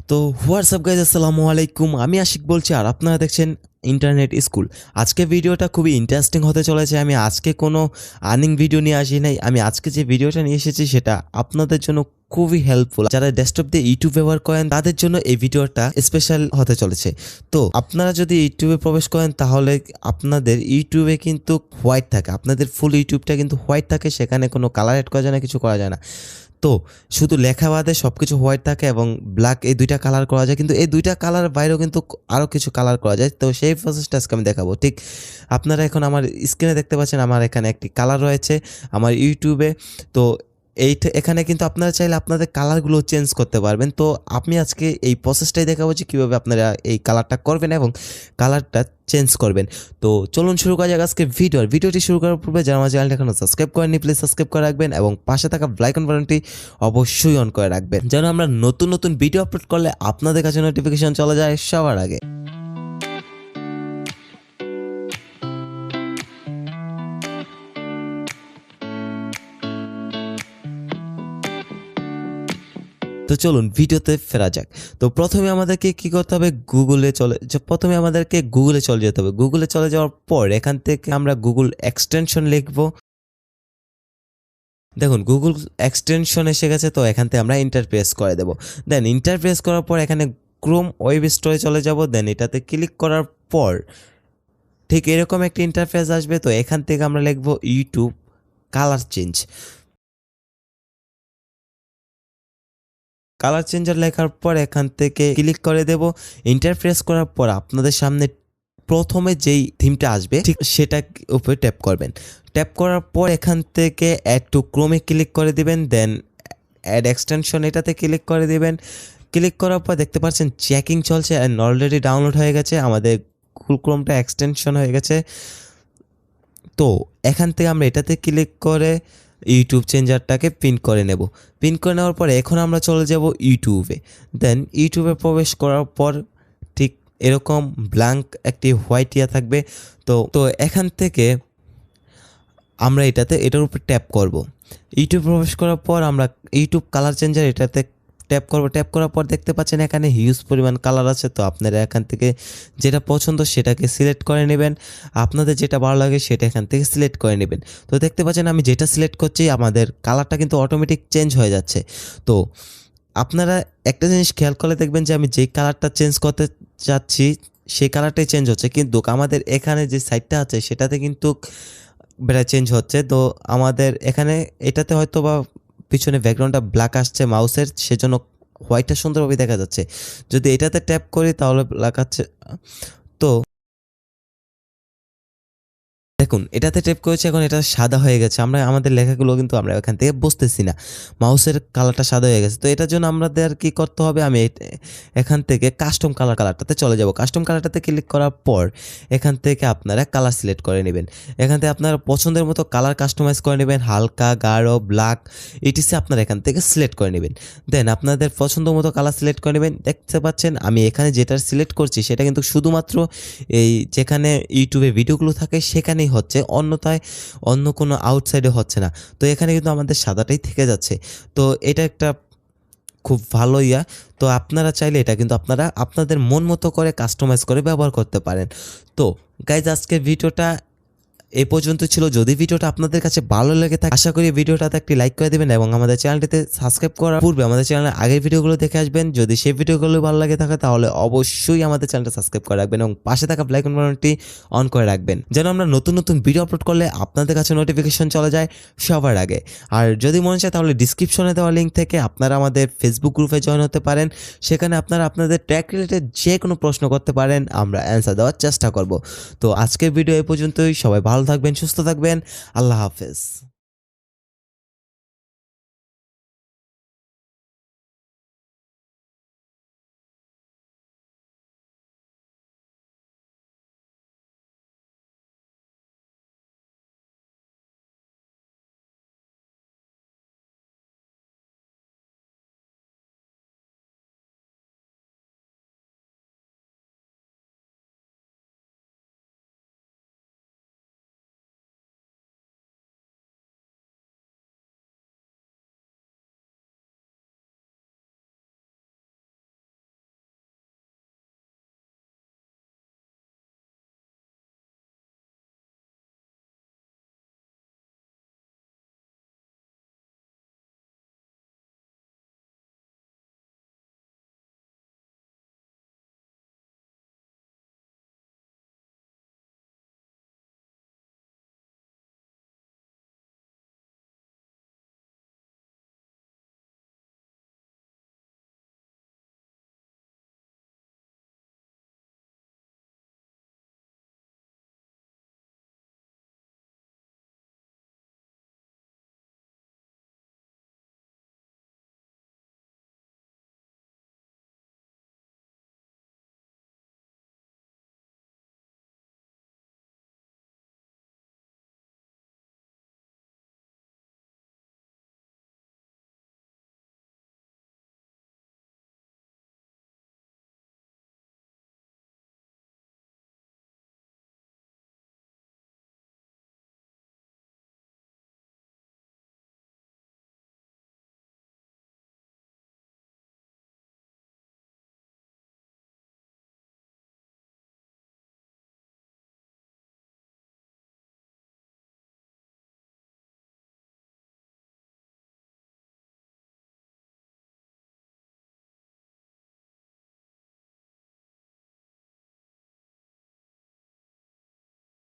তো WhatsApp guys, আসসালামু আলাইকুম। আমি আশিক বলছি আর আপনারা দেখছেন ইন্টারনেট স্কুল। আজকে ভিডিওটা খুবই ইন্টারেস্টিং হতে চলেছে। আমি আজকে কোনো আর্নিং ভিডিও নিয়ে আসি নাই। আমি আজকে যে ভিডিওটা নিয়ে এসেছি সেটা আপনাদের জন্য খুবই হেল্পফুল। যারা ডেস্কটপ দিয়ে ইউটিউব ব্যবহার করেন তাদের জন্য এই ভিডিওটা স্পেশাল হতে চলেছে। তো আপনারা যদি ইউটিউবে প্রবেশ করেন তাহলে আপনাদের ইউটিউবে কিন্তু হোয়াইট থাকে, আপনাদের ফুল ইউটিউবটা কিন্তু হোয়াইট থাকে, সেখানে কোনো কালার অ্যাড করা যায় না, কিছু করা যায় না। তো শুধু লেখা বাদে সব কিছু হোয়াইট থাকে এবং ব্ল্যাক, এই দুইটা কালার করা যায়। কিন্তু এই দুইটা কালার বাইরেও কিন্তু আরও কিছু কালার করা যায়। তো সেই প্রসেসটা আজকে আমি দেখাবো। ঠিক আপনারা এখন আমার স্ক্রিনে দেখতে পাচ্ছেন আমার এখানে একটি কালার রয়েছে আমার ইউটিউবে। তো এখানে কিন্তু আপনারা চাইলে আপনাদের কালারগুলো চেঞ্জ করতে পারবেন। তো আমি আজকে এই প্রসেসটাই দেখাবো যে কীভাবে আপনারা এই কালারটা করবেন এবং কালারটা চেঞ্জ করবেন। তো চলুন শুরু করা যাক আজকে ভিডিওটি শুরু করার পূর্বে যারা আমার চ্যানেলটা এখনো সাবস্ক্রাইব করেননি প্লিজ সাবস্ক্রাইব করে রাখবেন এবং পাশে থাকা বেল আইকন বাটনটি অবশ্যই অন করে রাখবেন যেন আমরা নতুন নতুন ভিডিও আপলোড করলে আপনাদের কাছে নোটিফিকেশন চলে যায় সবার আগে। তো চলুন ভিডিওতে ফেরা যাক। তো প্রথমে আমাদেরকে কি করতে হবে, গুগলে চলে যেতে হবে। গুগলে চলে যাওয়ার পর এখান থেকে আমরা গুগল এক্সটেনশন লিখব। দেখুন গুগল এক্সটেনশন এসে গেছে। তো এখান থেকে আমরা এন্টার প্রেস করে দেব। দেন এন্টার প্রেস করার পর এখানে ক্রোম ওয়েব স্টোরে চলে যাব। দেন এটাতে ক্লিক করার পর ঠিক এরকম একটা ইন্টারফেস আসবে। তো এখান থেকে আমরা লিখব ইউটিউব কালার চেঞ্জার লেখার পর এখান থেকে ক্লিক করে দেব। ইন্টারপ্রেস করার পর আপনাদের সামনে প্রথমে যেই থিমটা আসবে ঠিক সেটা উপরে ট্যাপ করবেন। ট্যাপ করার পর এখান থেকে অ্যাড টু ক্রোমে ক্লিক করে দিবেন। দেন অ্যাড এক্সটেনশন এটাতে ক্লিক করে দিবেন। ক্লিক করার পর দেখতে পাচ্ছেন চেকিং চলছে অ্যান্ড অলরেডি ডাউনলোড হয়ে গেছে, আমাদের গুগল ক্রোমটা এক্সটেনশন হয়ে গেছে। তো এখান থেকে আমরা এটাতে ক্লিক করে ইউটিউব চেঞ্জারটাকে পিন করে নেব। পিন করে নেওয়ার পরে এখন আমরা চলে যাব ইউটিউবে। দেন ইউটিউবে প্রবেশ করার পর ঠিক এরকম ব্ল্যাঙ্ক একটি হোয়াইট ইয়া থাকবে। তো এখান থেকে আমরা এটার উপর ট্যাপ করব। ইউটিউব প্রবেশ করার পর আমরা ইউটিউব কালার চেঞ্জার এটাতে ট্যাপ করব। ট্যাপ করার পর দেখতে পাচ্ছেন এখানে হিউজ পরিমাণ কালার আছে। তো আপনারা এখান থেকে যেটা পছন্দ সেটাকে সিলেক্ট করে নেবেন, আপনাদের যেটা ভালো লাগে সেটা এখান থেকে সিলেক্ট করে নেবেন। তো দেখতে পাচ্ছেন আমি যেটা সিলেক্ট করছি আমাদের কালারটা কিন্তু অটোমেটিক চেঞ্জ হয়ে যাচ্ছে। তো আপনারা একটা জিনিস খেয়াল করলে দেখবেন যে আমি যেই কালারটা চেঞ্জ করতে চাচ্ছি সেই কালারটাই চেঞ্জ হচ্ছে, কিন্তু আমাদের এখানে যে সাইডটা আছে সেটাতে কিন্তু চেঞ্জ হচ্ছে। তো আমাদের এখানে এটাতে হয়তো বা পিছনে ব্যাকগ্রাউন্ডটা ব্ল্যাক আসছে মাউসের, সেজন্য হোয়াইটটা সুন্দরভাবে দেখা যাচ্ছে। যদি এটাতে ট্যাপ করি তাহলে ব্ল্যাক আসছে। তো দেখুন এটাতে ট্যাপ করেছি, এখন এটা সাদা হয়ে গেছে। আমরা আমাদের লেখাগুলো কিন্তু আমরা এখান থেকে বুঝতেছি না, মাউসের কালারটা সাদা হয়ে গেছে। তো এটার জন্য আমাদের কি করতে হবে, আমি এখান থেকে কাস্টম কালারটাতে চলে যাব। কাস্টম কালারটাতে ক্লিক করার পর এখান থেকে আপনারা কালার সিলেক্ট করে নেবেন। এখান থেকে আপনারা পছন্দের মতো কালার কাস্টমাইজ করে নেবেন, হালকা, গাঢ়, ব্ল্যাক ইটিসি আপনারা এখান থেকে সিলেক্ট করে নেবেন। দেন আপনাদের পছন্দ মতো কালার সিলেক্ট করে নেবেন। দেখতে পাচ্ছেন আমি এখানে যেটা সিলেক্ট করছি সেটা কিন্তু শুধুমাত্র এই যেখানে ইউটিউবে ভিডিওগুলো থাকে সেখানে হচ্ছে, অন্যথায় অন্য কোনো আউটসাইডে হচ্ছে না। তো এখানে কিন্তু আমাদের সাদাটাই থেকে যাচ্ছে। তো এটা একটা খুব ভালো ইয়া। তো আপনারা চাইলে এটা কিন্তু আপনারা আপনাদের মন মতো করে কাস্টমাইজ করে ব্যবহার করতে পারেন। তো গাইজ আজকের ভিডিওটা এ পর্যন্ত ছিল। যদি ভিডিওটা আপনাদের কাছে ভালো লেগে থাকে আশা করি ভিডিওটাতে একটি লাইক করে দেবেন এবং আমাদের চ্যানেলটিতে সাবস্ক্রাইব করার পূর্বে আমাদের চ্যানেলের আগের ভিডিওগুলো দেখে আসবেন। যদি সেই ভিডিওগুলো ভালো লাগে থাকে তাহলে অবশ্যই আমাদের চ্যানেলটা সাবস্ক্রাইব করে রাখবেন এবং পাশে থাকা বেল আইকন বাটনটি অন করে রাখবেন যেন আমরা নতুন নতুন ভিডিও আপলোড করলে আপনাদের কাছে নোটিফিকেশন চলে যায় সবার আগে। আর যদি মনে চায় তাহলে ডিসক্রিপশনে দেওয়া লিঙ্ক থেকে আপনারা আমাদের ফেসবুক গ্রুপে জয়েন হতে পারেন। সেখানে আপনারা আপনাদের ট্যাগ রিলেটেড যে কোনো প্রশ্ন করতে পারেন, আমরা অ্যান্সার দেওয়ার চেষ্টা করব। তো আজকের ভিডিও এ পর্যন্তই। সবাই ভালো থাকবেন, সুস্থ থাকবেন। আল্লাহ হাফেজ।